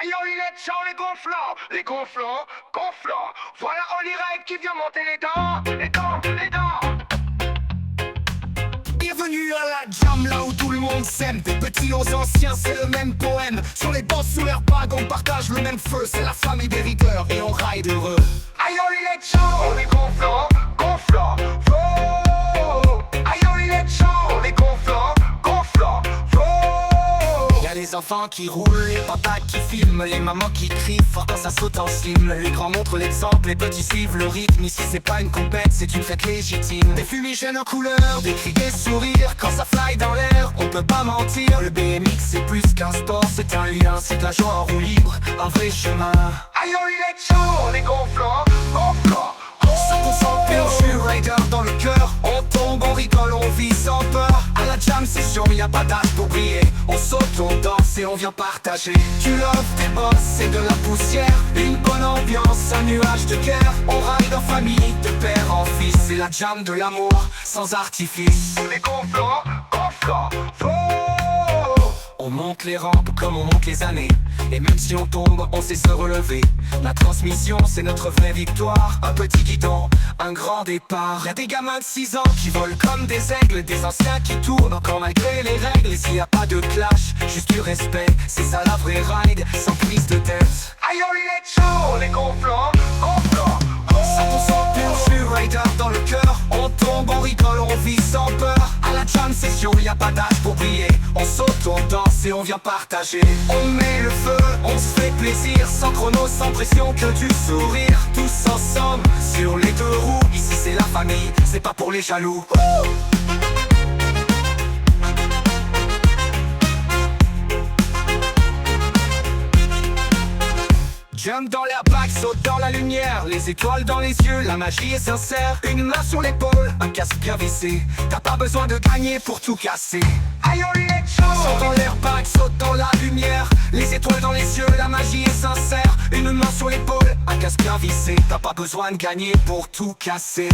Aïe, il est chaud, les gonflants, gonflants. Voilà Oli Ride qui vient monter les dents, les dents. Bienvenue à la jam, là où tout le monde s'aime. Des petits aux anciens, c'est le même poème. Sur les bancs, sous leur bague, on partage le même feu. C'est la famille des rigueurs et on ride heureux. Aïe, il est chaud, les gonflants, gonflants. Oh, aïe, il est chaud, les gonflants, gonflants. Oh. Y'a les enfants qui roulent, les papas qui filment, les mamans qui crient fort quand ça saute en slim. Les grands montrent l'exemple, les petits suivent le rythme. Ici c'est pas une compète, c'est une fête légitime. Des fumigènes en couleur, des cris, des sourires. Quand ça fly dans l'air, on peut pas mentir. Le BMX c'est plus qu'un sport, c'est un lien. C'est de la joie en roue libre, un vrai chemin. Aïe, il est chaud, les gonflants, gonflants. 100% pur, je suis rider dans le cœur. On tombe, on rigole, on vit sans peur. À la jam session, y a pas d'âge pour briller. On saute, on danse et on vient partager. Tu love tes boss, c'est de la poussière. Une bonne ambiance, un nuage de guerre. On ride en famille, de père en fils. C'est la jam de l'amour, sans artifice. Les gonflants, gonflants. Oh. On monte les rampes comme on monte les années. Et même si on tombe, on sait se relever. La transmission, c'est notre vraie victoire. Un petit guidon, un grand départ. Y'a des gamins de 6 ans qui volent comme des aigles. Des anciens qui tournent encore malgré les règles. Et s'il y a pas de clash, juste du respect. C'est ça la vraie ride, sans prise de tête. Aïe, il est chaud, les gonflants, gonflants. 100% pur, je suis rider dans le cœur. On tombe, on rigole, on vit sans peur. À la jam session, y a pas d'âge pour briller. On saute, on danse et on vient partager. On met le feu, on se fait plaisir. Sans chrono, sans pression, que du sourire. Tous ensemble, sur les deux roues. Ici c'est la famille, c'est pas pour les jaloux. Jump dans l'air, back, saute dans la lumière. Les étoiles dans les yeux, la magie est sincère. Une main sur l'épaule, un casque bien vissé. T'as pas besoin de gagner pour tout casser. Aïe, il est chaud. Saute dans l'air, back, saute dans la lumière. Les étoiles dans les yeux, la magie est sincère. Une main sur l'épaule, un casque bien vissé. T'as pas besoin de gagner pour tout casser.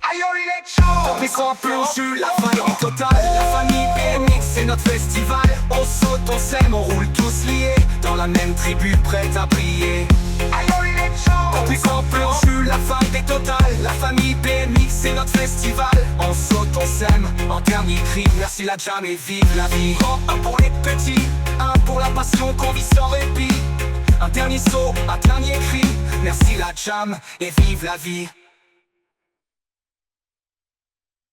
Aïe, il est chaud. Mais sans planche, la famille totale. La famille BMX, c'est notre festival. On saute, on s'aime, on roule tous liés. Dans la même tribu, prête à briller. Aïe, il est chaud. Mais sans planche, la famille totale. La famille BMX, c'est notre festival. On saute, on s'aime, en dernier cri. Merci la jam et vive la vie. Un pour les petits, un pour la passion qu'on vit sans répit. Un dernier saut, un dernier cri. Merci la jam et vive la vie.